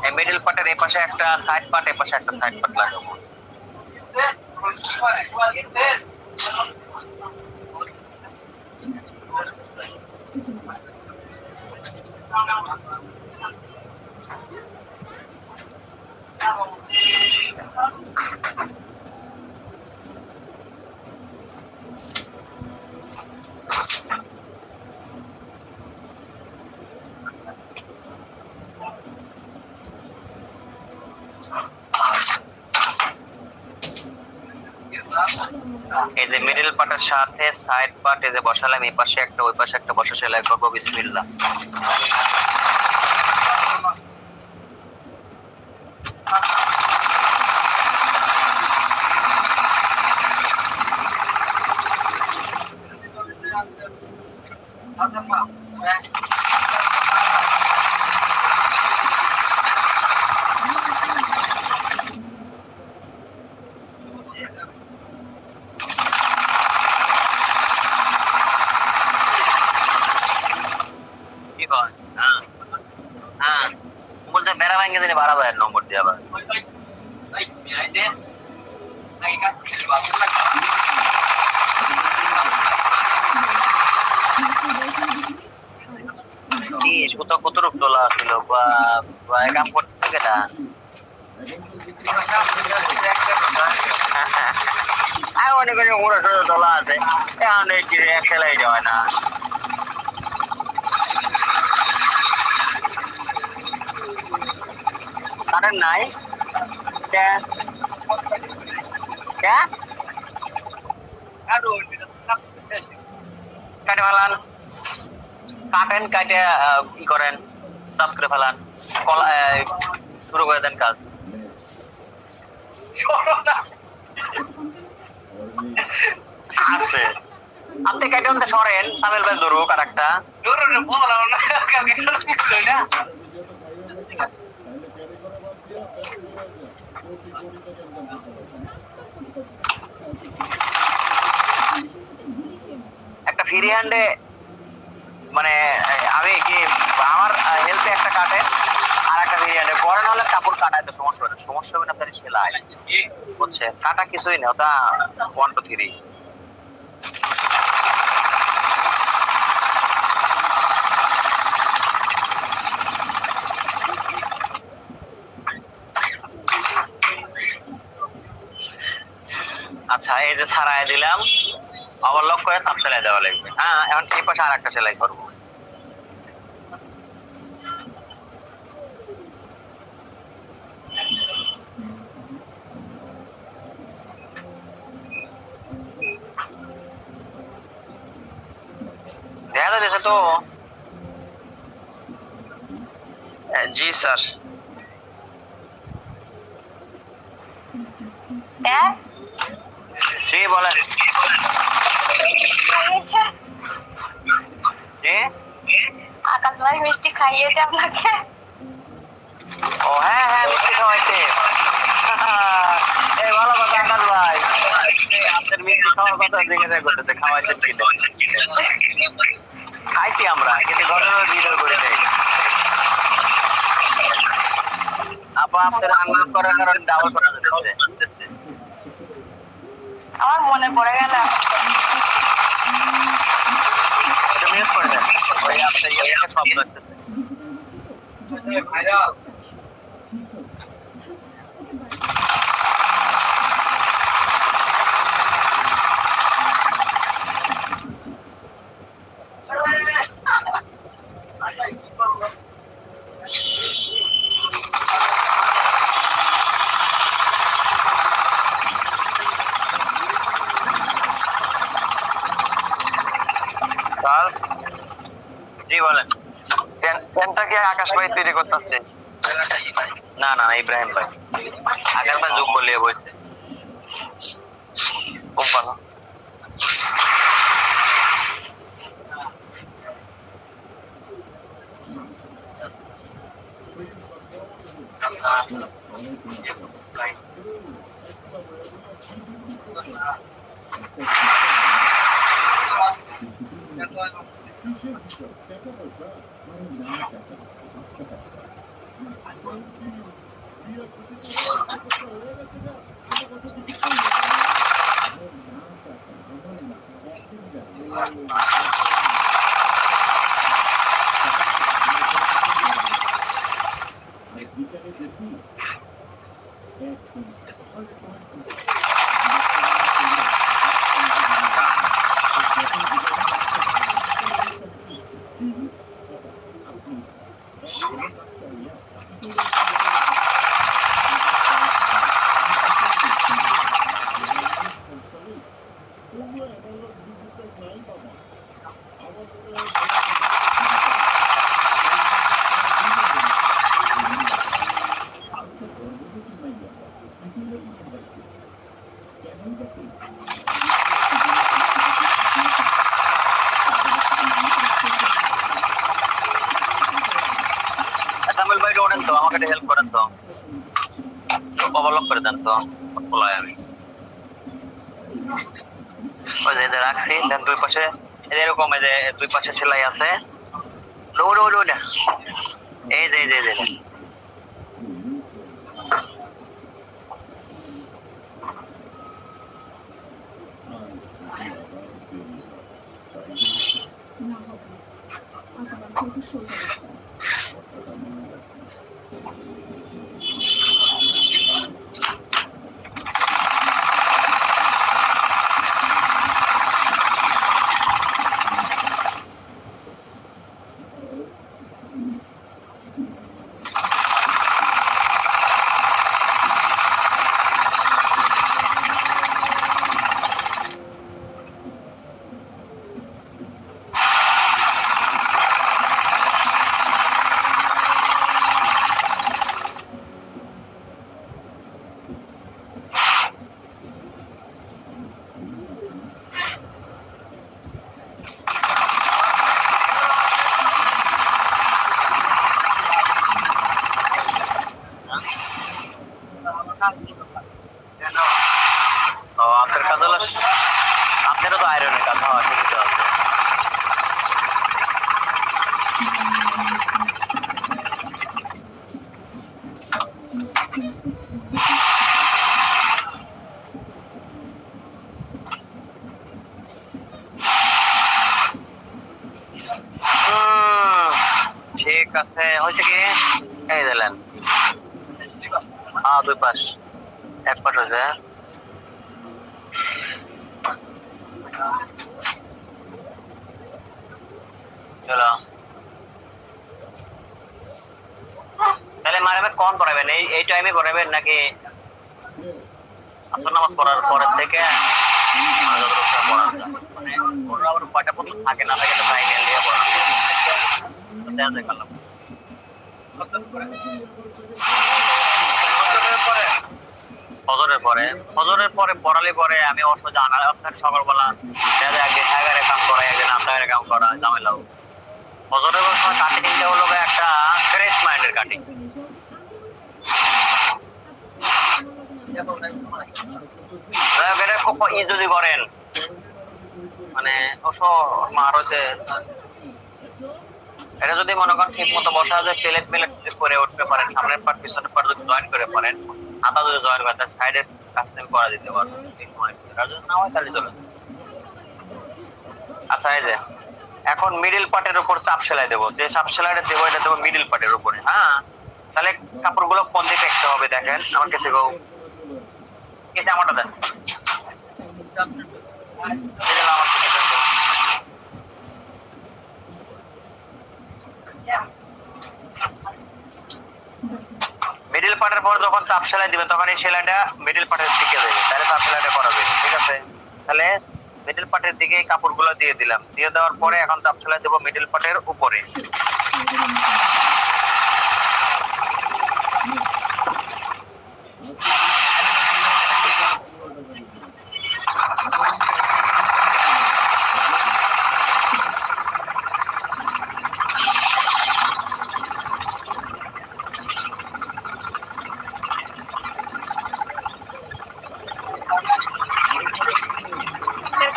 এই মিডল পার্টের এই পাশে একটা সাইড পার্ট, এই পাশে একটা সাইড পার্ট লাগাবো। এই যে মিডল পার্টের সাথে সাইড পার্ট এই যে বসালাম, এই পাশে একটা ওই পাশে একটা বসা সেলাই করবো। বিসমিল্লাহ। বলছে বেড়া ভাঙ্গে দিলে বাড়া যায় নম্বর দিয়ে আবার। কতটুক তোলা ছিল বা কাম করতে কেটা মনে করি ওরা তোলা আছে, এখন এক সেলাই যাওয়ায় না। কারেন্ট নাই কাটে ফেলান, কাটেন, কাটে কি করেন সাফ করে ফেলান, শুরু করে দেন কাজ। আছে আপনি কাটে অন্তে সরেন, সামেল ভাই ধরুক আর একটা একটা ফ্রি হ্যান্ডে মানে আমি কি আমার হেল্পে একটা কাটে আর একটা ফ্রি হ্যান্ডে বড় না হলে কাপড় কাটায় তো সমস্যা হবে না, সমস্যা হবে না আপনার সেলাই হচ্ছে কাটা কিছুই না, ওটা 1 2 3। আচ্ছা এই যে ছাড়াই দিলাম, আবার লক করে সাপ সেলাই দেওয়া লাগবে। হ্যাঁ এখন এই পাশে আর একটা সেলাই করবো। দেখা যাচ্ছে তো? জি স্যার। জি বলেন। আকাশ ভাই মিষ্টি খাইয়েছে আপনাকে? ও হ্যাঁ হ্যাঁ মিষ্টি খাওয়াইছে। এই ভালো কথা আকাশ ভাই, আপনার মিষ্টি খাওয়ার কথা জিজ্ঞাসা করতেছে খাওয়াইছেন কিনা। খাইছি আমরা, কিন্তু ঘটনা ভিডিও করে দেয় আপা আপনার আনলোড করার কারণে ডাবল করা যাচ্ছে। আমার মনে পড়ে গেল মিউট করে দেন, ওই আপনার ইয়েটা শব্দ আসতেছে। জি বলেন। ট্রেনটা কি আকাশ ভাই তৈরি করতেছে? না না ইব্রাহিম ভাই, আকাশ ভাই যোগ বলিয়ে বসছে। খুব ভালো। সামিল ভাই ওঠেন তো, আমাকে একটা হেল্প করেন তো, ওভারলক করে দেন তো, বলাই আমি ওই যে রাখছি, দেন দুই পাশে এরকম এই যে দুই পাশে সেলাই আছে, ওটা ওটা ওটা এই যে এই যে এই যে ও আপনার কাজ হলো, আপনারও তো আয়রনের কাজ, হ্যাঁ ঠিকই আছে। ঠিক আছে, হয়েছে কি এই দিলেন, হ্যাঁ দুই পাশ, এক পাশ হয়েছে। চলো তাহলে মারামে কখন করাবেন, এই টাইমে করাবেন নাকি আসর নামাজ পড়ার পরের থেকে? মানে ওরা আবার কয়টা পর্যন্ত থাকে না থাকে, টাইমে নিয়ে পড়ানো ফজরের পরে পড়ালে পরে আমি অর্থ জানা আপনার সকালবেলা একদিন 11 কাম করা, একদিন 8 কাম করা ঝামেলা। ফজরের সময় কাটিংটা হলো একটা ফ্রেশ মাইন্ডের কাটিং। যদি করেন মানে মার হচ্ছে এটা যদি মনে করেন ঠিক মতো বসা যায়, প্লেট প্লেট করে উঠতে পারেন, সামনের পার্ট পিছনের পার্ট যদি জয়েন করে পারেন, হাতা যদি জয়েন করে সাইডের কাজ তুমি করা দিতে পারবেন এই সময়, আর যদি না হয় তাহলে চলে। আচ্ছা এই যে এখন মিডিল পার্টের উপর চাপ সেলাই দেবো, যে চাপ সেলাইটা দেবো এটা দেবো মিডিল পার্টের উপরে। হ্যাঁ তাহলে কাপড়গুলো কোন দিকে রাখতে হবে দেখেন, আমার কাছে আমারটা দেন, মিডিল পার্টের পর যখন চাপ সেলাই দিবে তখন এই সেলাইটা মিডিল পার্টের দিকে দেবে, তাহলে চাপ সেলাইটা করাবে। ঠিক আছে, তাহলে মিডিল পার্টের দিকে কাপড়গুলো দিয়ে দিলাম, দিয়ে দেওয়ার পরে এখন চাপ সেলাই দেবো মিডিল পার্টের উপরে।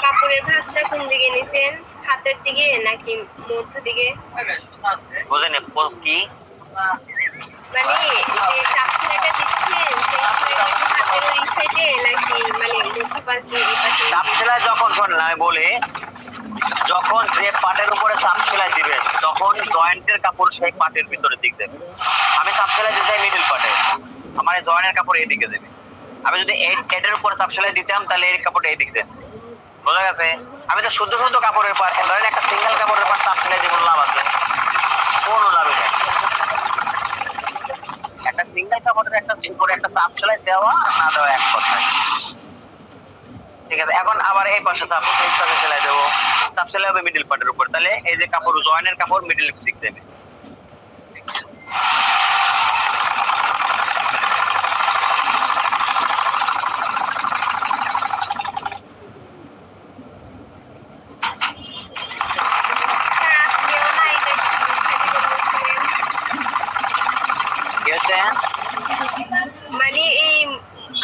কাপড়ের ভাঁজটা কোন দিকে নিছেন? হাতের দিকে নাকি মধ্য দিকে? বুঝেনি কি মানে যে চাপ সেলাইটা দিচ্ছেন সেই সেলাইটা কি হাতের ওই সাইডে নাকি মানে মধ্যপাশ দিয়ে এই পাশে? চাপ সেলাই যখন শোনেন আমি বলি, যখন যে পাটের উপরে চাপ সেলাই দিবেন তখন জয়েন্টের কাপড় সেই পাটের ভিতরে দিক দেবে। আমি চাপ সেলাই দিতে চাই মিডল পাটে, আমার এই জয়েন্টের কাপড় এই দিকে দেবে। আমি যদি এটার উপরে চাপ সেলাই দিতাম তাহলে এই কাপড়টা এই দিক দেবে। বোঝা গেছে? আমি তো শুদ্ধ শুদ্ধ কাপড়ের পাট, ধরেন একটা সিঙ্গেল কাপড়ের পাট চাপ সেলাই দিয়ে কোনো লাভ আছে? কোনো লাভই নেই। একটা সিঙ্গেল কাপড়ের একটা উপরে একটা চাপ সেলাই দেওয়া আর না দেওয়া এক কথায়। ঠিক আছে, এখন আবার এই পাশে চাপ সেলাই দেবো, চাপ সেলাই হবে মিডল পার্টের উপর, তাহলে এই যে কাপড় জয়েনের কাপড় মিডল দিক দেবে। মানে এই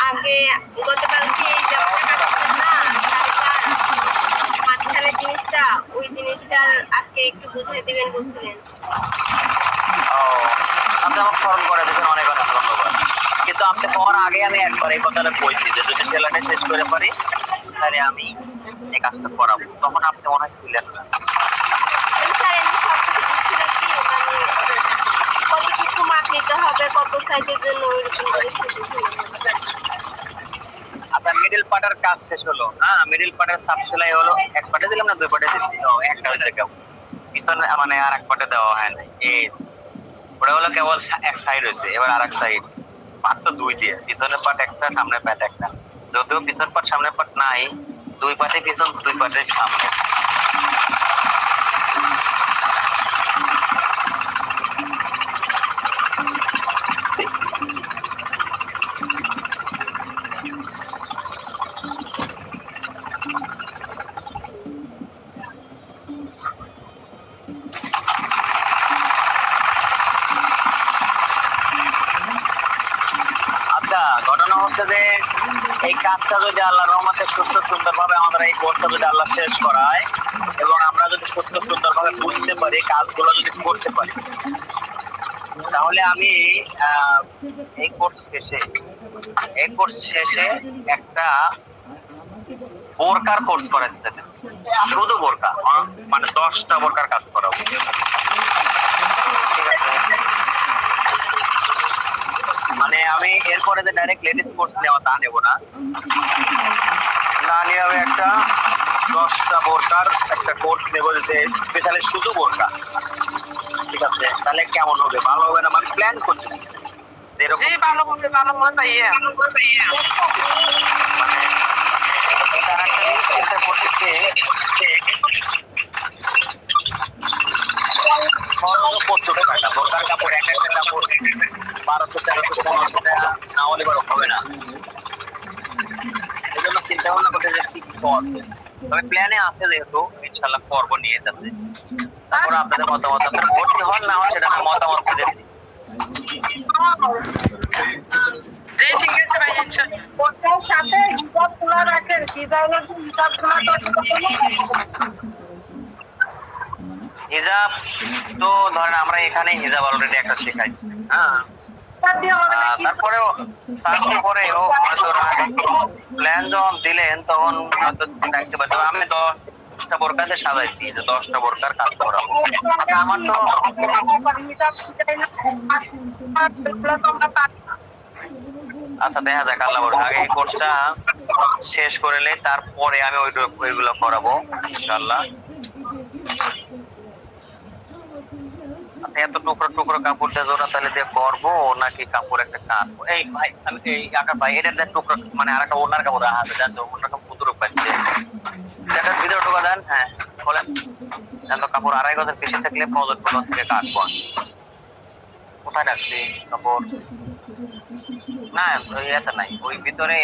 আগে গতকালকে জামাটা কাটছিলাম না মাঝখানে জিনিসটা, ওই জিনিসটা আজকে একটু বুঝিয়ে দিবেন বলছিলেন। ও, আপনি আমাকে স্মরণ করে দিয়েছেন, অনেক অনেক ধন্যবাদ। কিন্তু আপনি পাওয়ার আগে আমি একবার এই কথাটা বলছি যে যদি সেলাইটা শেষ করে পারি তাহলে আমি এই কাজটা করাবো, তখন আপনি মনে হয় ছিলেন না। স্যার এমনি সবকিছু বুঝছিলেন কি, মানে কতটুকু মাপ নিতে হবে কত সাইজের জন্য ওইরকম করে আচ্ছা, মিডল পার্টের কাজ শেষ হলো। হ্যাঁ, মিডল পার্টের সাপ সেলাই হলো, এক পার্টে দিলাম না দুই পার্টে দিচ্ছি? ও, একটা হয়ে গেল পিছনে, মানে আর এক পার্টে দেওয়া হয় না। এই ওটা হলো কেবল এক সাইড হয়েছে, এবার আর এক সাইড পার্ট তো দুই দিয়ে, পিছনের পার্ট একটা সামনের পার্ট একটা। যদিও পিছন পার্ট সামনের পার্ট নাই, দুই পার্টে পিছন দুই পার্টে সামনে। আচ্ছা, ঘটনা হচ্ছে যে এই কাজটা যদি আল্লাহ রহমতে সুস্থ সুন্দরভাবে আমাদের এই কোর্সটা যদি আল্লাহ শেষ করায় এবং আমরা যদি সুস্থ সুন্দরভাবে বুঝতে পারি, কাজগুলো যদি করতে পারি, তাহলে আমি এই কোর্স শেষে একটা বোরকার কোর্স করাতে চাইতেছি। শুধু বোরকা, মানে 10টা বোরকার কাজ করাবো। ঠিক আছে, মানে আমি এরপরে যে ডাইরেক্ট লেডিস কোর্স নেওয়া তা নেবো না, না নিয়ে আমি একটা 10টা বোরকার একটা কোর্স নেবো, যে স্পেশালি শুধু বোরকা। ঠিক আছে, তাহলে কেমন হবে? ভালো হবে না? মানে প্ল্যান করছি যেরকম ভালো হবে, ভালো হবে তাইয়া মানে তার একটা চিন্তা করতেছে যে 1,400 টাকা বোরকার কাপড়, এক একটা কাপড় 1,200, 1,300, 1,500 টাকা না হলে বড় হবে না। এই জন্য চিন্তা ভাবনা করতে যে কি করবো, তবে প্ল্যানে আছে যেহেতু ইনশাল্লাহ করবো, নিয়ে যাচ্ছে। তারপর আপনাদের মতামত, আপনারা ভর্তি হন না হন সেটা আমি মতামত দিচ্ছি। জি ঠিক আছে ভাই, ইনশাআল্লাহ সাথে হিসাবগুলো রাখেন, ডিজাইনের হিসাবগুলো হিজাব তো ধরেন আমরা এখানে হিজাব অলরেডি একটা শেখাইছি। হ্যাঁ, তারপরেও প্ল্যান যখন দিলেন তখন হয়তো দেখতে পাচ্ছি আমি 10টা বোরকাতে সাজাইছি যে 10টা বোরকার কাজ করাবো। আচ্ছা, আমার তো আচ্ছা দেখা যাক, আল্লাহ বলুন, আগে এই কোর্সটা শেষ করে নেই, তারপরে আমি ওইগুলো করাবো ইনশাআল্লাহ। এত টুকরো টুকরো কাপড় দিয়ে জোড়া তাহলে দিয়ে করবো নাকি কাপড় একটা কাটবো? এই ভাই, এই আকার ভাই, এটা দিয়ে টুকরো মানে আর একটা ওনার কাপড় হাতে জানতো, ওনার কাপড় কুতুর পাচ্ছে, এটার ভিতরে ঢোকা দেন। হ্যাঁ বলেন, জানতো কাপড় 2.5 গজের বেশি থাকলে প্রজেক্ট গুলো থেকে কাটবো। কোথায় রাখছি কাপড়? না ওই এত নাই, ওই ভিতরে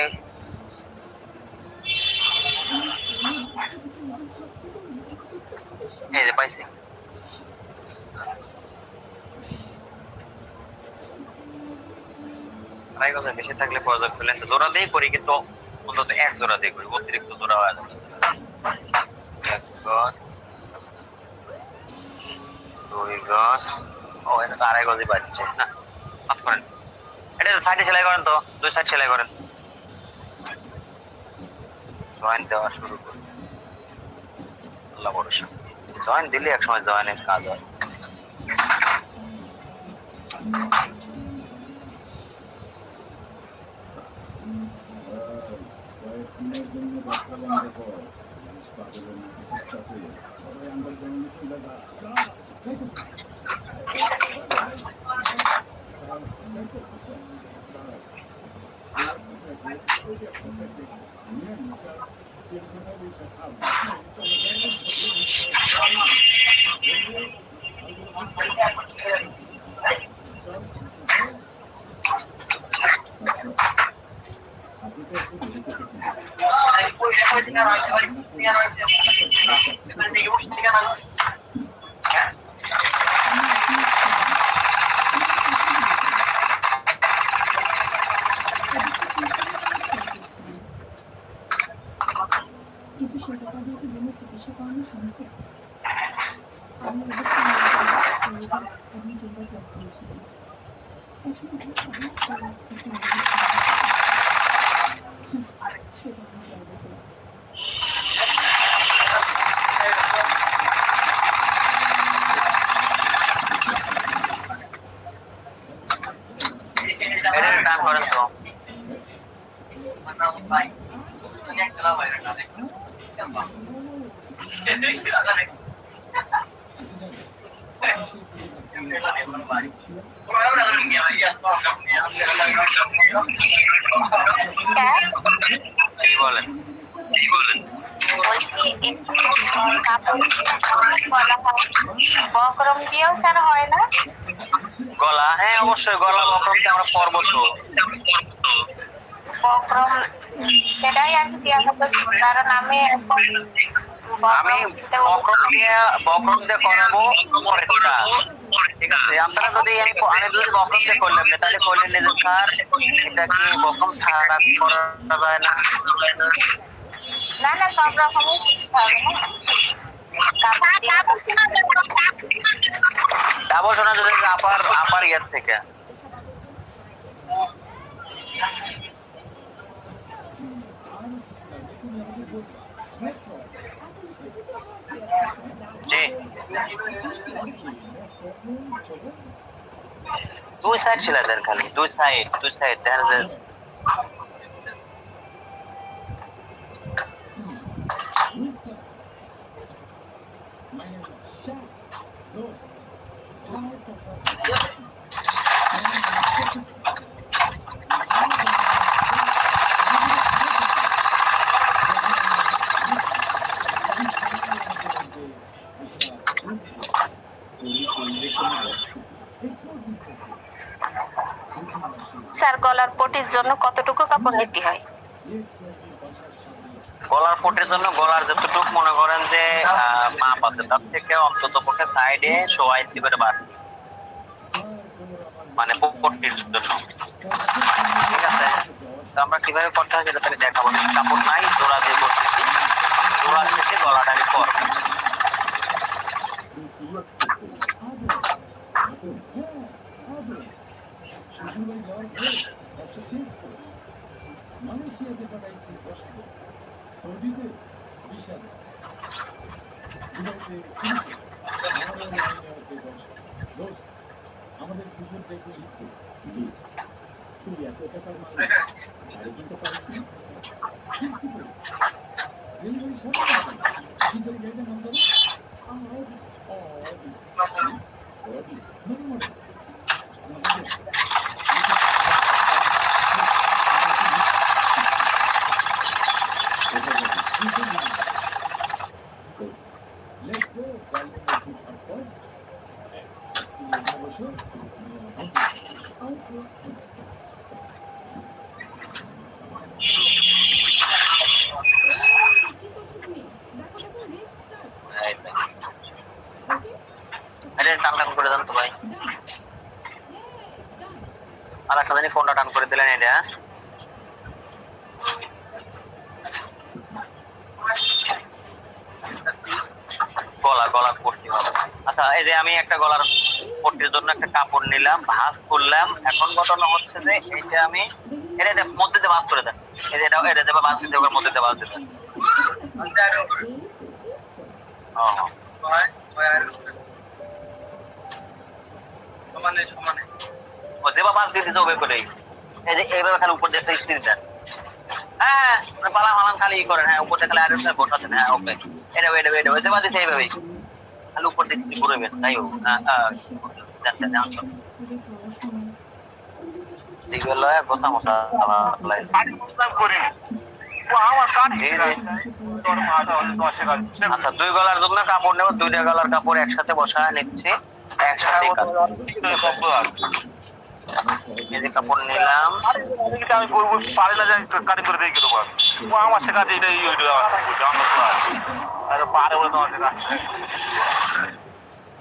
এই যে পাইছি। বেশি থাকলে প্রজেক্ট লেন্স জোড়া দিয়ে করি, কিন্তু অন্তত এক জোড়া দিয়ে করি, অতিরিক্ত জোড়া হয় না। 2 গজ। ও এটা তো 2.5 গজই পাচ্ছে না, পাস করেন। এটা সাইডে সেলাই করেন তো, 2 সাইড সেলাই করেন। জয়েন্ট দেওয়া শুরু করুন, আল্লাহ ভরসা। জয়েন্ট দিলে একসময় জয়েন্টের কাজ হয়। কয়েকদিনের জন্য ব্যবসা বন্ধ কর। মানুষ পাগলের মতো খুঁজতাছে। সবাই আন্ডারগ্রাউন্ডে চলে যা। যা, যাইতেছে। কিন্তু সে টাকা দিয়ে কি বোনের চিকিৎসা করানো সম্ভব? আমি অবশ্যই আমি যোগা ক্লাস করেছিলাম। একসময় ভাবতাম একটা সেটা আমি যাবো করে। এটা টান করেন তো। স্যার কি বলেন? বলছি একটু কাপড় বলা হয় বকরম দিয়েও স্যার হয় না? গলা, হ্যাঁ অবশ্যই গলা বক্রমকে আমরা পর্ব তো। বকরম সেটাই আর কি জিজ্ঞাসা করছি, কারণ আমি এখন আমি বক্রম দিয়ে করাবো পরেরটা। ঠিক আছে, আপনারা যদি আমি যদি বক্রম দিয়ে করলাম না, তাহলে করলেন যে স্যার এটা কি বক্রম ছাড়া করা যায় না? না না সব রকমই শিখতে হবে না। ডাবল শোনা যদি আপার ইয়ার থেকে। জি, 2 সাইড সেলাই দেন, খালি 2 সাইড দেন যে। স্যার গলার পটির জন্য কতটুকু কাপড় নিতে হয়? গলার পটের জন্য গলার যতটুকু মনে করেন যে মাপ আছে, তার থেকে অন্তত পক্ষে সাইডে 1.5 ইঞ্চি করে বাড়তি, মানে পট্টির জন্য। ঠিক আছে, তো আমরা কিভাবে করতে হয় সেটা তাহলে দেখাবো। কাপড় নাই, জোড়া দিয়ে করতেছি, জোড়া থেকে গলাটাকে করবো। শ্বশুরবাড়ি যাওয়ার পরে ব্যবসা চেঞ্জ করেছে। মালয়েশিয়াতে পাঠাইছি 10 টাকা, সৌদিতে 20 হাজার, দুবাইতে 30 আমাদের কিশোর দেখে লিখতে জি তুই এত টাকার মাল গাড়ি কিনতে পারিস না? ডেলিভারি সব ডিজেল গাড়িটার নাম জানো? Let's go. টান করে দেন তো ভাই, আর একটা জানি ফোনটা টান করে দিলেন এটা। গলা পট্টি হবে। আচ্ছা এই যে আমি একটা গলার পট্টির জন্য একটা কাপড় নিলাম, ভাঁজ করলাম। এখন ঘটনা হচ্ছে যে এইটা আমি এটা মধ্যে দিয়ে ভাঁজ করে দেন। এটা যাবে ভাঁজ দিতে হবে, মধ্যে দিয়ে ভাঁজ দিতে হবে। ও ও যেভাবে ভাঁজ দিয়ে দিতে হবে করে এই যে এইভাবে খালি উপর দিয়ে একটা স্টিল দেন। হ্যাঁ পালা মালান খালি করেন। হ্যাঁ উপর দিয়ে খালি আর বসাতেন। হ্যাঁ ওকে এটা যেভাবে দিচ্ছে এইভাবেই খালি উপর দিয়ে স্টিল ঘুরবেন। তাই হোক এগুলো গোসা মশা করিনি। আচ্ছা 2 গলার জন্য কাপড় নেব, 2টা গলার কাপড় একসাথে বসা নিচ্ছি, একসাথে এই যে কাপড় নিলাম। আমি করবো পারি না, কাটিং করে দিয়ে দেবো ও আমার শেখাচ্ছে এটাই পারে বলে তোমার শেখাচ্ছে।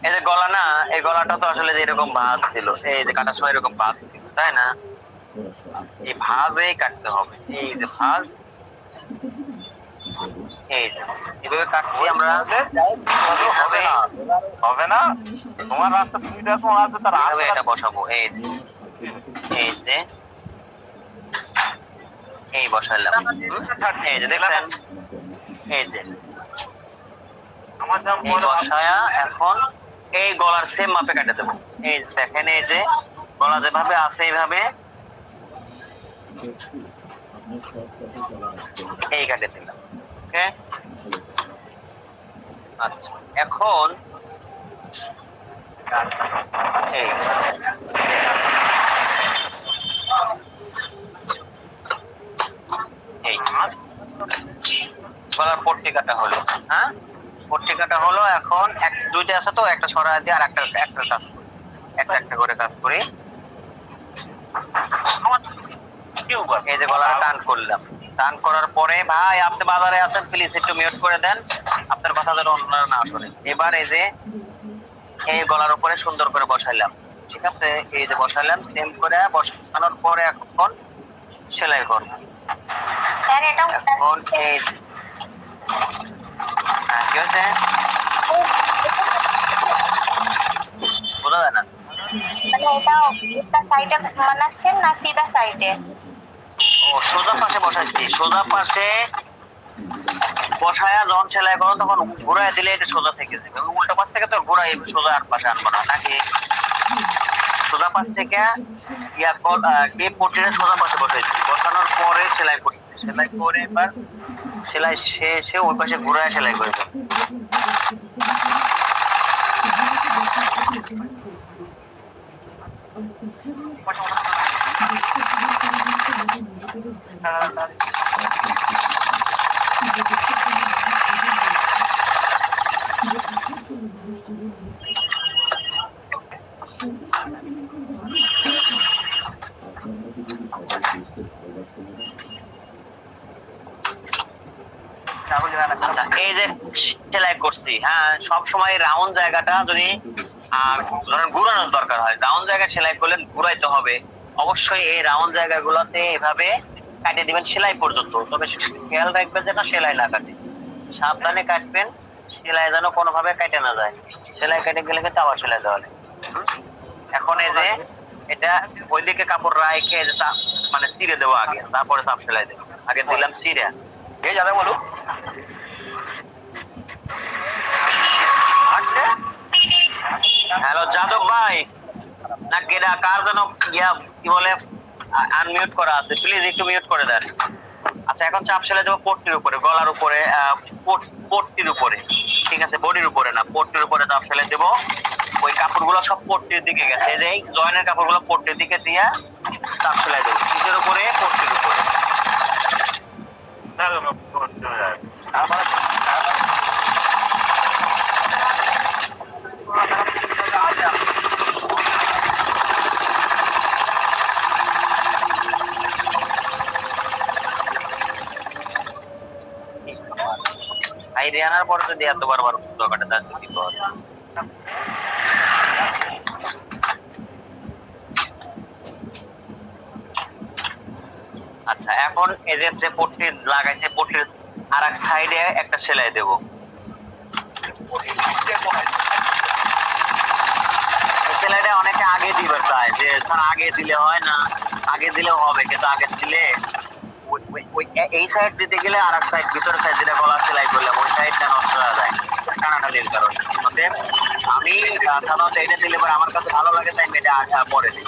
এই যে গলা না, এই গলাটা তো আসলে যে এরকম ভাঁজ ছিল, এই যে কাটার সময় এরকম ভাঁজ ছিল তাই না? এই ভাঁজেই কাটতে হবে। এই যে ভাঁজ, এই যে এভাবে কাটছি আমরা। হবে না তোমার রাস্তা তুমি দেখো আছে তার আগে এটা বসাবো। এই যে এই বসাইলাম। এই যে দেখছেন, এই যে আমার যা এই বসায়া এখন এই গলার সেম মাপে কাটে দেবো। এই দেখেন এই যে গলা যেভাবে আছে এইভাবে এই কাটে দিলাম। ওকে আচ্ছা এখন এই গলার পট্টি কাটা হলো। হ্যাঁ পট্টি কাটা হলো। এখন 2টা আছে তো, একটা সরা দিয়ে আর একটা কাজ করি, একটা করে কাজ করি। এই যে গলাটা টান করলাম, টান করার পরে ভাই আপনি বাজারে আছেন প্লিজ একটু মিউট করে দেন, আপনার কথা যেন অন্যরা না শোনে। এবার এই যে এই গলার উপরে সুন্দর করে বসাইলাম, ঠিক আছে? এই যে বসাইলাম, সেম করে বসানোর পরে এখন সেলাই করবো। এখন এই কি হচ্ছে বোঝা যায় না? মানে এটা একটা সাইডে বানাচ্ছেন না সিধা সাইডে? ও সোজা পাশে বসাচ্ছি, সোজা পাশে বসায়া যখন সেলাই করো তখন ঘুরাই দিলে এটা সোজা থেকে যাবে। উল্টা পাশ থেকে তো ঘুরাই সোজা আর পাশে আনবো না নাকি? সোজা পাশ থেকে পট্টিটা সোজা পাশে বসাইছি, বসানোর পরে সেলাই করছি। সেলাই করে এবার সেলাই শেষে ওই পাশে ঘুরায় সেলাই করে দেবো। আচ্ছা এই যে সেলাই করছি, হ্যাঁ সব সময় রাউন্ড জায়গাটা যদি ধরেন ঘুরানোর দরকার হয়, রাউন্ড জায়গায় সেলাই করলে ঘুরাইতে হবে। অবশ্যই এই রাউন্ড জায়গাগুলোতে এভাবে কাটিয়ে দিবেন সেলাই পর্যন্ত। তবে খেয়াল রাখবেন যেন সেলাই না কাটে, সাবধানে কাটবেন, সেলাই যেন কোনোভাবে কাটে না যায়। সেলাই কেটে গেলে কিন্তু আবার সেলাই দেওয়া লাগে। এখন এই যে এটা ওইদিকে কাপড় রাখে মানে চিড়ে দেবো আগে, তারপরে সাপ সেলাই দেবো। আগে দিলাম চিড়ে। এই যাবে বলুন হ্যালো যাদব ভাই, না কেডা কার যেন কি বলে আনমিউট করা আছে, প্লিজ একটু মিউট করে দেন। আচ্ছা এখন চাপ সেলাই দেবো পট্টির উপরে, গলার উপরে, পট্টির উপরে, ঠিক আছে? বডির উপরে না, পট্টির উপরে চাপ সেলাই দেবো। ওই কাপড়গুলো সব পট্টির দিকে গেছে, এই যে জয়েনের কাপড়গুলো পট্টির দিকে দিয়ে চাপ সেলাই দেবো। পিঠের উপরে, পট্টির উপরে। এই রিয়ানার পরে যদি এত বারবার দরকারটা তার কি করে? আচ্ছা এখন এই যে পট্টি লাগাইছে, পট্টির আর এক সাইডে একটা সেলাই দেবো। বলছেন আগে দিলে হয় না, আগে দিলেও হবে, কিন্তু আগে দিলে এই সাইড দিতে গেলে আর এক সাইড ভিতরের সাইড যেটা গলা সেলাই করলাম ওই সাইডটা নষ্ট হয়ে যায় টানাটানির কারণে। অতএব আমি সাধারণত এটা দিলে পরে আমার কাছে ভালো লাগে, তাই আমি এটা আগে পরে দিই।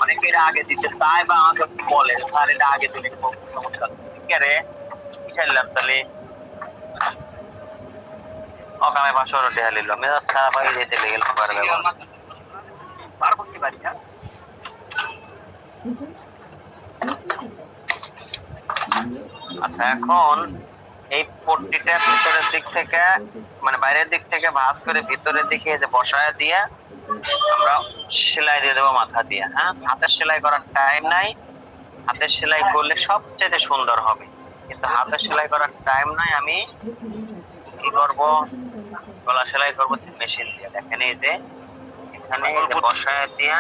অনেকে এটা আগে দিতে চায় বা আমাকে বলে স্যার এটা আগে দিলে সমস্যা ঠিক আছে কি খেললাম তাহলে ওখানে 500 টাকা নিল মেজাজ খারাপ হয়ে যেতে লেগে গেল পারবো কি পারি না। রিজেক্ট মেসেজ আচ্ছা এখন এই পট্টিটা ভিতরের দিক থেকে মানে বাইরের দিক থেকে ভাঁজ করে ভিতরের দিকে যে বসায় দিয়ে আমরা সেলাই দিয়ে দেবো মাথা দিয়ে। হ্যাঁ, হাতের সেলাই করার টাইম নাই, হাতের সেলাই করলে সবচেয়ে সুন্দর হবে, কিন্তু হাতের সেলাই করার টাইম নাই। আমি কি করব, গলা সেলাই করবো মেশিন দিয়ে। দেখেন এই যে এখানে বসায় দিয়ে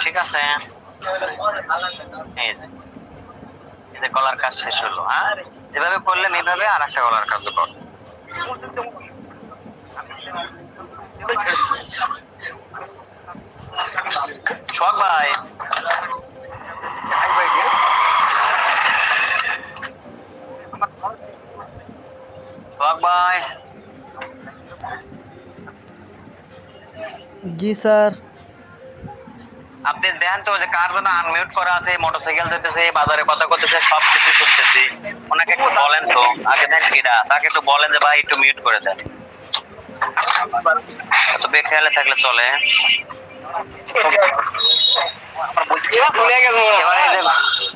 ঠিক আছে। এই যে গলার কাজ শেষ হলো। হ্যাঁ, যেভাবে করলেন এইভাবে আর একটা গলার কাজ কর। শখ ভাই শখ ভাই জি স্যার। আপনি দেখেন তো যে কার জন্য আনমিউট করা আছে, মোটরসাইকেল যেতেছে, বাজারে কথা করতেছে, সব কিছু শুনতেছি। ওনাকে একটু বলেন তো, আগে দেন কিনা তাকে একটু বলেন যে ভাই একটু মিউট করে দেন। তো বেখেয়ালে থাকলে চলে।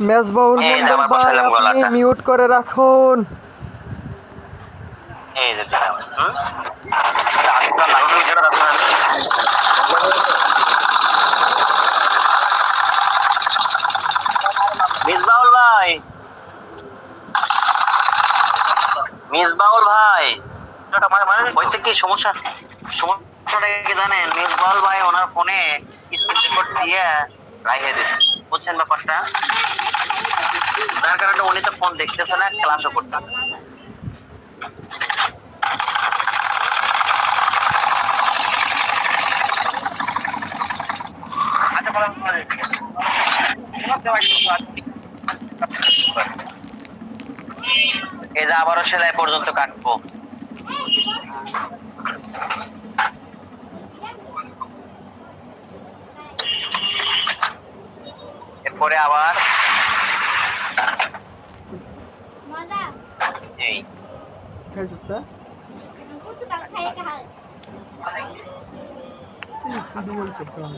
মেজবাউল মন্ডল ভাই আপনি মিউট করে রাখুন। এই যে দিলাম। মিসবাউল ভাই, মিসবাউল ভাই হয়েছে কি সমস্যা, সমস্যাটা কি জানেন? মিসবাউল ভাই ওনার ফোনে স্ক্রিন রেকর্ড দিয়ে রাখিয়ে দিয়েছে, বুঝছেন ব্যাপারটা? যার কারণে উনি তো ফোন দেখতেছে না, ক্লাসও করতে এই যে আবারও সেলাই পর্যন্ত কাটবো। এরপরে আবার এই খাইছিস না? এই শুধু বলছে কেন?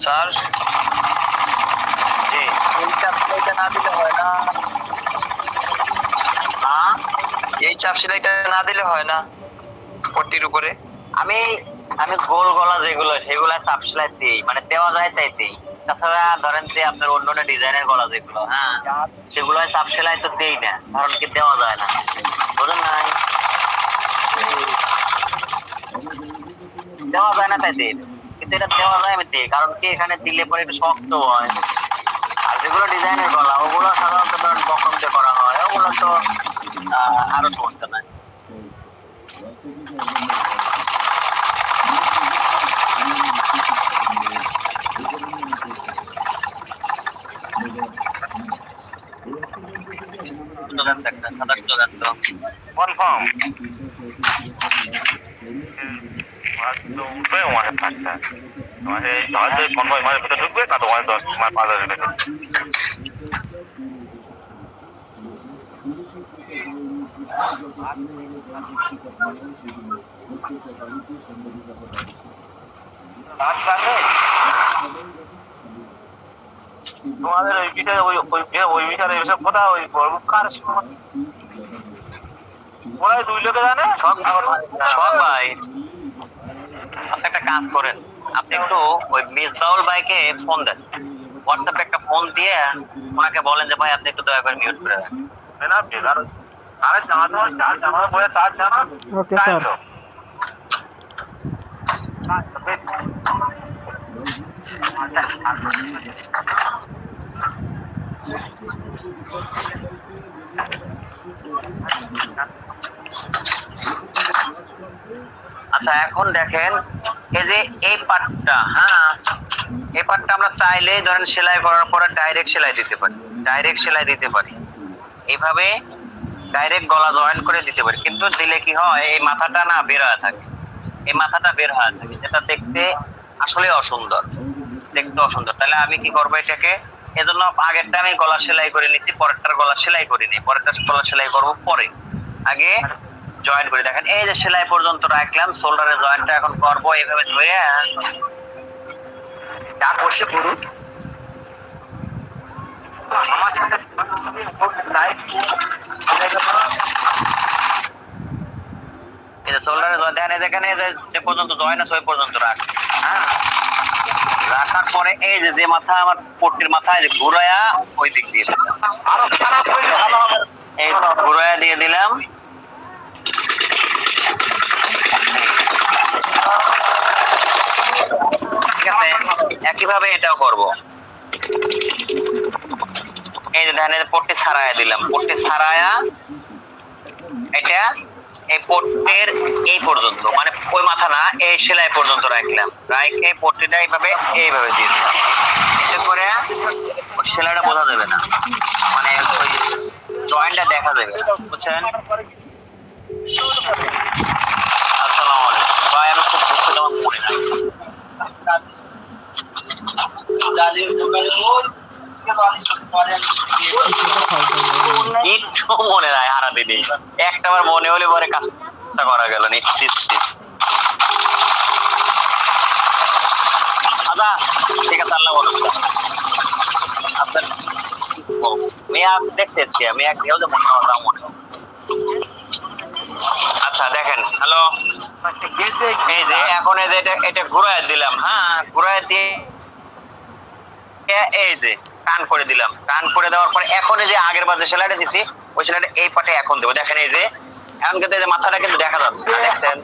স্যার জি এই চাপ সেলাইটা না দিলে হয় না। এই চাপ সেলাইটা না দিলে হয় না পট্টির উপরে। আমি আমি গোল গলা যেগুলো সেগুলো চাপ সেলাই দিই, মানে দেওয়া যায় তাই দিই। তাছাড়া ধরেন যে আপনার অন্য ডিজাইনের গলা যেগুলো হ্যাঁ সেগুলো চাপ সেলাই তো দেই না, কারণ কি দেওয়া যায় না, বুঝলেন নাই? দেওয়া যায় না তাই দিই, কিন্তু এটা দেওয়া যায় আমি দিই, কারণ কি এখানে দিলে পরে একটু শক্ত হয়। আর যেগুলো ডিজাইনের গলা ওগুলো সাধারণত ধরেন বকম দিয়ে করা হয়, ওগুলো তো আরো সমস্যা নাই। কনফার্ম উঠবে মাঠে থাকতে মাঠে হয়তো কনভয় মাঠের ভিতরে ঢুকবে না, তো হয়তো 5,000 টাকা তোমাদের ওই বিচারে ওই বিচারে এসব কথা ওই কার ওরা 2 লোকে জানে শখ ভাই, আপনি একটা কাজ করেন, আপনি একটু ওই মিসবাউল ভাইকে ফোন দেন, হোয়াটসঅ্যাপে একটা ফোন দিয়ে ওনাকে বলেন যে ভাই আপনি একটু দয়া করে মিউট করে দেন। না বেকার আরে জানা বলে তার জানা ওকে স্যার। আচ্ছা এখন দেখেন এই যে এই পার্টটা, হ্যাঁ এই পার্টটা আমরা চাইলে ধরেন সেলাই করার পরে ডাইরেক্ট সেলাই দিতে পারি, এইভাবে ডাইরেক্ট গলা জয়েন করে দিতে পারি, কিন্তু দিলে কি হয় এই মাথাটা না বের হয়ে থাকে, সেটা দেখতে আসলে অসুন্দর, তাহলে আমি কি করবো এটাকে, এজন্য আগেরটা আমি গলা সেলাই করে নিচ্ছি, পরেরটার গলা সেলাই করে নিই, পরেরটা গলা সেলাই করবো পরে, আগে জয়েন করে দেখেন এই যে সেলাই পর্যন্ত রাখলাম, শোল্ডারের জয়েন্টটা এখন করবো এইভাবে ধরে যা বসে পড়ুন আমার সাথে এই যে শোল্ডারের জয়েন্ট দেখেন যেখানে যে পর্যন্ত জয়েন্ট আছে ওই পর্যন্ত রাখছি, হ্যাঁ রাখার পরে এই যে মাথা আমার পট্টির মাথায় ঘুরায়া ওই দিক দিয়ে দিলাম, আরো খারাপ হইলে ভালো হবে, এই ঘুরায়া দিয়ে দিলাম, ঠিক আছে। একইভাবে এটাও করব, এই যে ধানের পট্টি ছাড়ায়া দিলাম, পট্টি ছাড়ায়া এটা এই পট্টির এই পর্যন্ত, মানে ওই মাথা না এই সেলাই পর্যন্ত রাখলাম, রাখে পট্টিটা এইভাবে দিয়ে দিলাম, এতে করে সেলাইটা বোঝা যাবে না, মানে ওই জয়েন্টটা দেখা যাবে, বুঝছেন? আসসালামু আলাইকুম ভাই, আমি খুব দুঃখিত, আমার মনে নাই। একটু মনে নাই, হারা দিদি একটা বার মনে হলে পরে কাজটা করা গেল নিশ্চিত। আচ্ছা ঠিক আছে, আল্লাহ বলুন আপনার মেয়া দেখতেছি, আমি এক ঢেউ যে মনে হয়। আচ্ছা দেখেন, হ্যালো, এই যে এখন এই যে এটা ঘুরায় দিলাম, হ্যাঁ ঘুরায় দিয়ে এই যে টান করে দিলাম, টান করে দেওয়ার পরে এখন এই যে আগের বার যে সেলাইটা দিছি ওই সেলাইটা এই পাটে এখন দেবো, দেখেন এই যে এখন কিন্তু এই যে মাথাটা কিন্তু দেখা যাচ্ছে, দেখছেন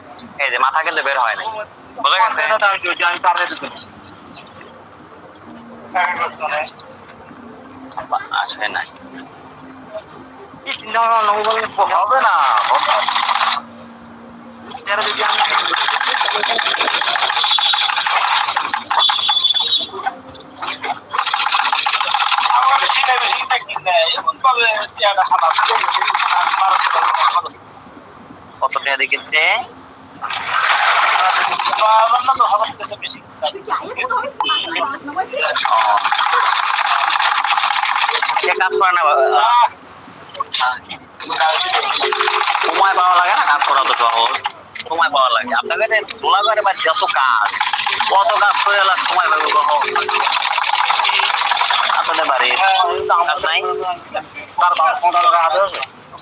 এই যে মাথা কিন্তু বের হয় না, বোঝা গেছে? আসে না হবে না কত টাকা দেখেছে কাজ করে না, সময় পাওয়া লাগে না কাজ করা, তো সহজ সময় পাওয়া লাগে, আপনাদের তোলা করে বা যত কাজ কত কাজ করে সময় পাবে কখন আপনাদের বাড়ির কাজ নাই,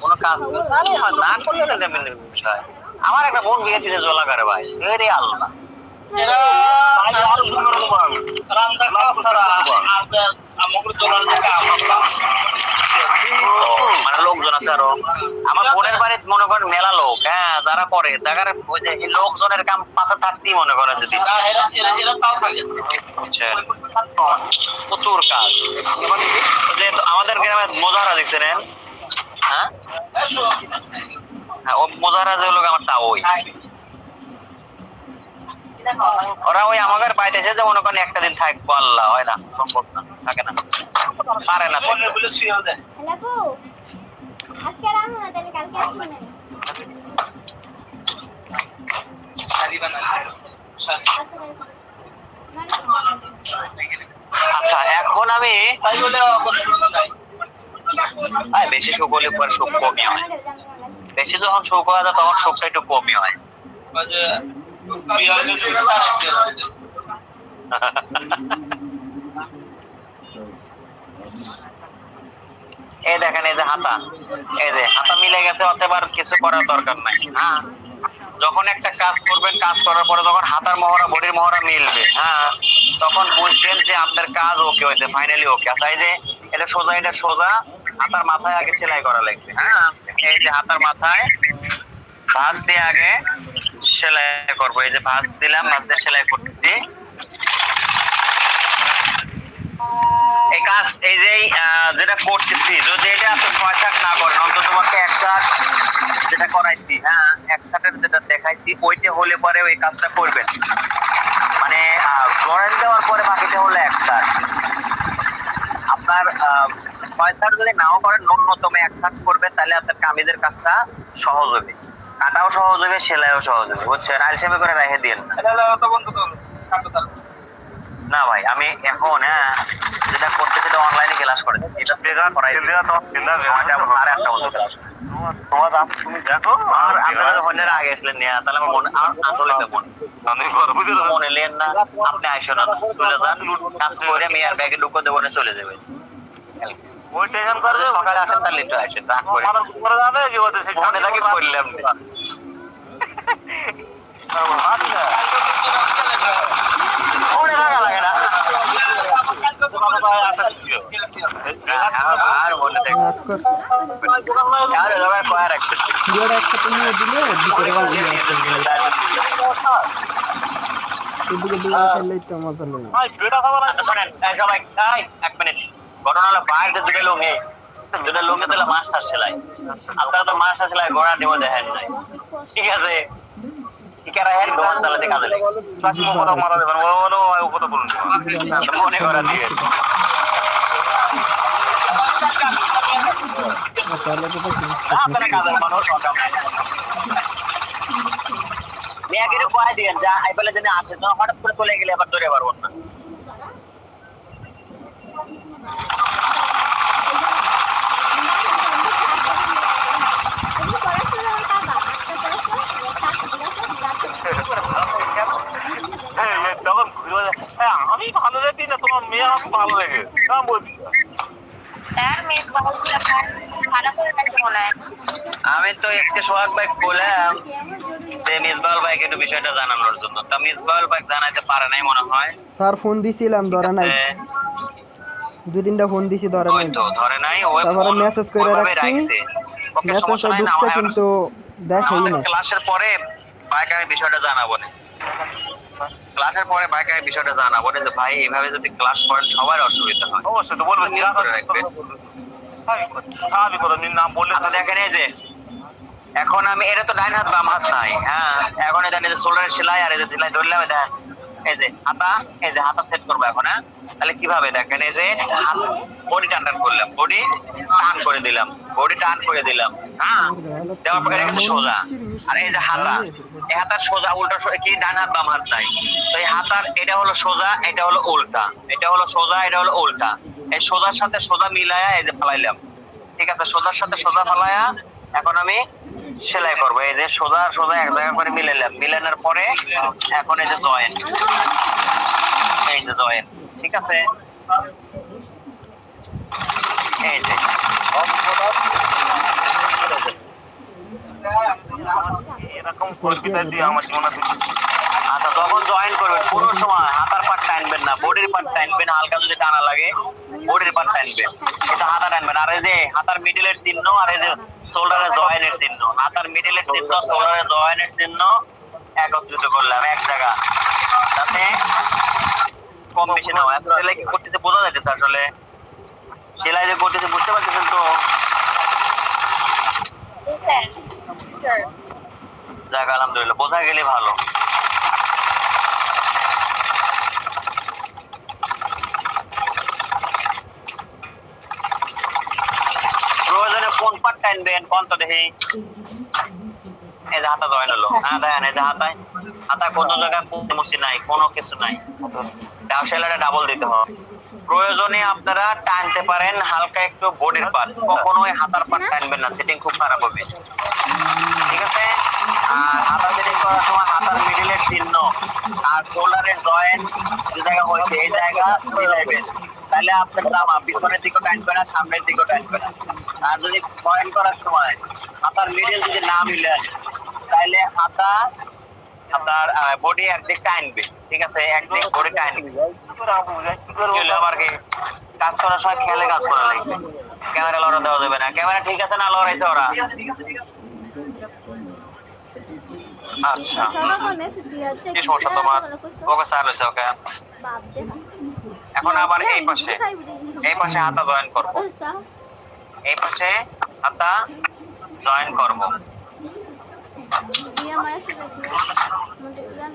কোনো কাজ না করলে বিষয়। আমার একটা বোন গিয়েছিল জলাগারে ভাই, এরে আল্লাহ মানে লোকজন আছে আরো, আমার বোনের বাড়িতে মনে করেন মেলা লোক, হ্যাঁ যারা করে জায়গার ওই যে লোকজনের কাম পাশে থাকতেই মনে করেন যদি প্রচুর কাজ। যে আমাদের গ্রামে মোজাহারা দেখছেন, হ্যাঁ ও মোজাহারা যে লোক আমার তা ওই ওরা ওই আমাদের বাড়িতে এসে যে মনে করেন একটা দিন থাকবো, আল্লাহ হয় না, সম্ভব না, থাকে না, পারে না। আচ্ছা এখন আমি বেশি সুখ হলে পরে সুখ কমই হয়। বেশি যখন শোক হয়ে যায় তখন শোকটা একটু কমই হয়। এই দেখেন এই যে হাতা, এই যে হাতা মিলে গেছে, অতএব আর কিছু করার দরকার নাই। হ্যাঁ, যখন একটা কাজ করবেন, কাজ করার পরে যখন হাতার মহড়া বডির মহড়া মিলবে, হ্যাঁ, তখন বুঝবেন যে আপনার কাজ ওকে হয়েছে, ফাইনালি ওকে। আচ্ছা এই যে এটা সোজা, এটা সোজা, হাতার মাথায় আগে সেলাই করা লাগবে। হ্যাঁ, এই যে হাতার মাথায় ভাঁজ দিয়ে আগে সেলাই করবো। এই যে ভাঁজ দিলাম, ভাঁজ দিয়ে সেলাই করতেছি। এই কাজ এই যে যেটা করতেছি, যদি এটা আপনি 6 শাক না করেন, অন্তত তোমাকে 1 শাক যেটা করাইছি, হ্যাঁ 1 শাকের যেটা দেখাইছি ওইটা হলে পরে ওই কাজটা করবেন। মানে জয়েন দেওয়ার পরে বাকিটা হলো 1 শাক। আপনার 6 শাক যদি নাও করেন, ন্যূনতম 1 শাক করবেন, তাহলে আপনার কামিজের কাজটা সহজ হবে, কাটাও সহজ হবে, সেলাইও সহজ হবে, বুঝছেন? আলসেমি করে রেখে দিন না ভাই। আমি এখন যেটা করতে সেটা অনলাইনে ক্লাস করে এটা বেকার করাই আর একটা বছর ক্লাস তোমার তুমি দেখো। আর আপনারা হন্যের আগে আসলেন নিয়ে, তাহলে আমার মনে আর আসলে কেমন মনে লেন না, আপনি আইসো না, চলে যান, কাজ করে মেয়ার ব্যাগে ঢুকে দেবো না, চলে যাবে। ওই টেনশন করে সকালে আসেন, তাহলে একটু আসেন, রাগ করে যাবে কি বলতে সেই মনে থাকি করলাম মনে থাকা লাগে না। আর বলে দেখ কয়া রাখছে ভিডিওটা একসাথে নিয়ে দিলে ভিতরে এদিকে দিয়ে খেললেই তো মজা নেই। সবাই 1 মিনিট। ঘটনা হলো বাইরে দুটো লোকে দিলে মাস্টার সেলাই, আপনারা তো মাস্টার সেলাই গোড়া দিব দেখেন নাই, ঠিক আছে? মনে করা দিয়ে তাহলে তো আপনারা কাজের মানুষ মেয়াকে কয়া দিয়েন যা আইবেলে যেন আসে, হঠাৎ করে চলে গেলে আবার ধরে পারবো না। আমি ভালো লেগে না, তোমার মেয়ে আমাকে ভালো লেগে বলছি। স্যার মিস বাবুল খারাপ হয়ে গেছে মনে হয়। আমি তো একটু সোহাগ ভাই বললাম যে মিসবাউল ভাইকে একটু বিষয়টা জানানোর জন্য, তা মিসবাউল ভাই জানাইতে পারে নাই মনে হয়। স্যার ফোন দিছিলাম, ধরে নাই, 2-3টা ফোন দিছি, ধরে নাই। তো ধরে নাই, ওই তারপরে মেসেজ করে রাখছি, মেসেজটা ঢুকছে কিন্তু দেখাই না। ক্লাসের পরে ভাইকে আমি বিষয়টা জানাবো না, ক্লাসের পরে ভাইকে আমি বিষয়টা জানাবো না যে ভাই এইভাবে যদি ক্লাস করেন সবার অসুবিধা হয়। অবশ্যই তো বলবেন, করে রাখবেন। আমি করে নাম বললে দেখেন এই যে এখন আমি এটা তো ডাইন হাত বাম হাত নাই, হ্যাঁ এখন এটা নিজে শোল্ডারের সেলাই আর এই যে সেলাই ধরলাম, এটা এই যে হাতা, এই যে হাতা সেট করবো এখন। হ্যাঁ তাহলে কিভাবে দেখেন, এই যে বডি টান করলাম, বডি টান করে দিলাম, বডি টান করে দিলাম, হ্যাঁ দেওয়ার পরে এটা সোজা। আর এই যে হাতা, এই হাতার সোজা উল্টা কি ডান হাত বাম হাত নাই, তো এই হাতার এটা হলো সোজা, এটা হলো উল্টা, এটা হলো সোজা, এটা হলো উল্টা। এই সোজার সাথে সোজা মিলায়া এই যে ফালাইলাম, ঠিক আছে? সোজার সাথে সোজা ফালায়া এখন আমি সেলাই করবো। এই যে সোজা সোজা এক জায়গা করে মিলাইলাম, মিলানোর পরে এখন এই যে জয়েন, এই যে জয়েন, ঠিক আছে? এই যে এরকম পরিস্থিতি দিয়ে আমার জীবনে আচ্ছা, যখন জয়েন করবেন পুরো সময় হাতার পাট টানবেন না, বডির পাট টানবেন। হালকা যদি টানা লাগে বডির পাট টানবেন, এটা হাতা টানবেন। আর এই যে হাতার মিডলের চিহ্ন আর এই যে শোল্ডারের জয়েনের চিহ্ন, হাতার মিডলের চিহ্ন শোল্ডারের জয়েনের চিহ্ন একত্রিত করলাম এক জায়গা, যাতে কম বেশি না হয়। সেলাই কি করতেছে বোঝা যাচ্ছে আসলে, সেলাই যে করতেছে বুঝতে পারতেছেন তো? স্যার যাক আলহামদুলিল্লাহ, বোঝা গেলে ভালো। প্রয়োজনে কোন পাট টানবেন কোন তো দেখি। এই যে হাতা জয়েন হলো, হ্যাঁ দেখেন এই যে হাতায় কোনো জায়গায় মুসি নাই, কোনো কিছু নাই, সেলাইটা ডাবল দিতে হবে। প্রয়োজনে আপনারা টানতে পারেন হালকা একটু বডির পার্ট, কখনোই হাতার পার্ট টানবেন না, সেটিং খুব খারাপ হবে। ঠিক আছে? আর হাতা সেটিং করার সময় হাতার মিডিলের চিহ্ন আর শোল্ডারের জয়েন্ট যে জায়গা হয়েছে এই জায়গা মিলাইবেন, তাহলে আপনার জামা পিছনের দিকে টানবে না, সামনের দিকে টানবে না। আর যদি জয়েন্ট করার সময় হাতার মিডিল যদি না মিলে তাহলে হাতা আপনার বডি একদিক টানবে। ঠিক আছে? একদিক বডি টানবে। আবার কি কাজ করার সময় খেয়ালে কাজ করা লাগবে, ক্যামেরা লড়া দেওয়া যাবে না। ক্যামেরা ঠিক আছে না? লড়াইছে ওরা? আচ্ছা, কি সমস্যা তোমার? ওকে স্যার হয়েছে, ওকে। এখন আবার এই পাশে হাতা জয়েন করবো, এই পাশে হাতা জয়েন করবো।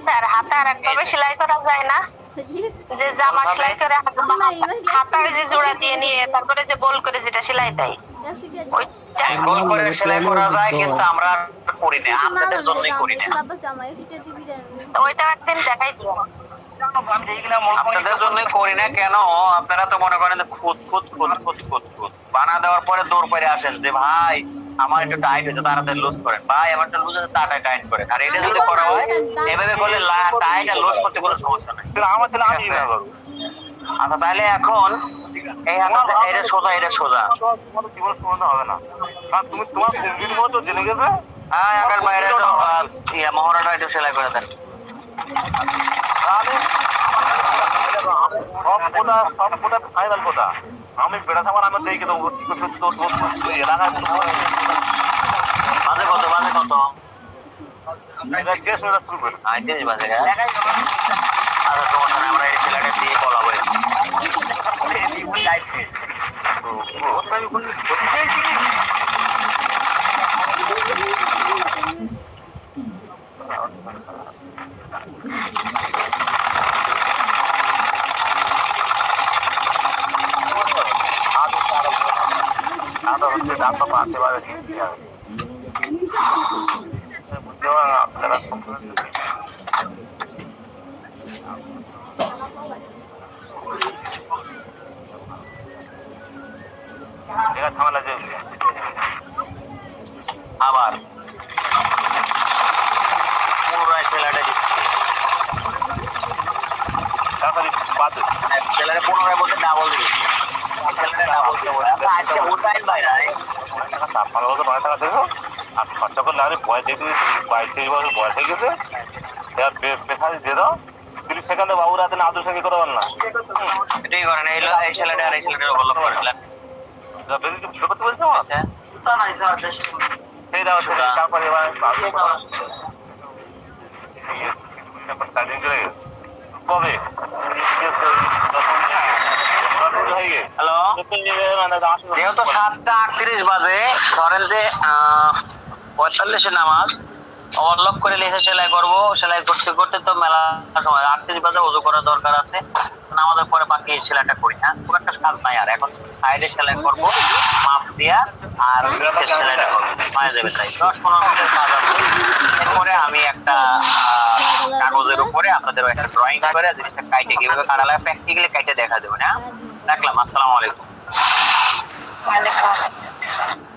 স্যার হাতে আর একভাবে সেলাই করা যায় না, যে জামা সেলাই করে হাতায় যে জোড়া দিয়ে নিয়ে তারপরে যে গোল করে যেটা সেলাই দেয় ওইটা গোল করে সেলাই করা যায়, কিন্তু আমরা করি না, আপনাদের জন্যই করি না। ওইটা একদিন দেখাই দিও। আপনাদের জন্যই করি না। কেন? আপনারা তো মনে করেন খুদ খুদ খুদ খুদ খুদ খুদ বানা দেওয়ার পরে দৌড় করে আসেন যে ভাই আমার একটু টাইট হয়েছে, তাড়াতাড়ি লুজ করেন, ভাই আমার একটু লুজ হয়েছে তাড়াতাড়ি টাইট করেন। আর এটা যদি করা হয় এভাবে করলে টাইট আর লুজ করতে কোনো সমস্যা নাই। আমার ছেলে আমি না করবো। আচ্ছা, তাহলে এখন এই হাতে এটা সোজা, এটা সোজা। তোমার জীবন সমাধান হবে না, কারণ তুমি তোমার কুম্ভির মতো জেনে গেছে। হ্যাঁ, এখন বাইরে তো মহড়াটা একটু সেলাই করে দেন। সব কোটা ফাইনাল কোটা আমি বেড়া সামান আমি দেখে দেবো কি করছো তোর এলাকায় বাজে কত? বাজে কত? এটা চেস মেরা শুরু করে ৩ বাজে। আচ্ছা, সমস্যা নেই, আমরা এই সেলাইটা দিয়ে বলাবো। ঝামেলা যে আবার পুনরায় সেলাইটা দিচ্ছি। বাজে সেলাইটা পুনরায় বলতে ডাবল দিবি, সেলাইটা ডাবল দেবো। আচ্ছা, আজকে উঠাইন বাইরে ভালো মতো 9 টাকা দেবো আর খরচা করলে আরে বয়স দেখবি 22-23 বছর বয়স হয়ে গেছে, এবার পেশারি দিয়ে দাও 30 সেকেন্ডে বাবুর হাতে না আদর সঙ্গে করবেন না। এটাই করেন, এই সেলাইটা আর এই সেলাইটা বললো করেন। বেশি কিছু করতে বলছো আমার সেই দাও তারপরে এবার কবে হ্যালো, যেহেতু 7:38 বাজে, ধরেন যে 45-এ নামাজ ওভারলক করে লিখে সেলাই করবো। সেলাই করতে করতে তো মেলা সময় 38 বাজে ওযু করার দরকার আছে, নামাজের পরে বাকি সেলাইটা করি। হ্যাঁ, খুব একটা কাজ নাই। আর এখন সাইডে সেলাই করবো মাপ দিয়া, আর নিচে সেলাইটা করবো পায়ে যাবে। তাই 10-15 মিনিটের কাজ আছে। এরপরে আমি একটা কাগজের উপরে আপনাদের একটা ড্রয়িং করে জিনিসটা কাইটে কিভাবে কাটা লাগে প্র্যাকটিক্যালি কাইটে দেখা দেবেন। হ্যাঁ, রাখলাম। আসসালামু আলাইকুম। ওয়ালাইকুম আসসালাম।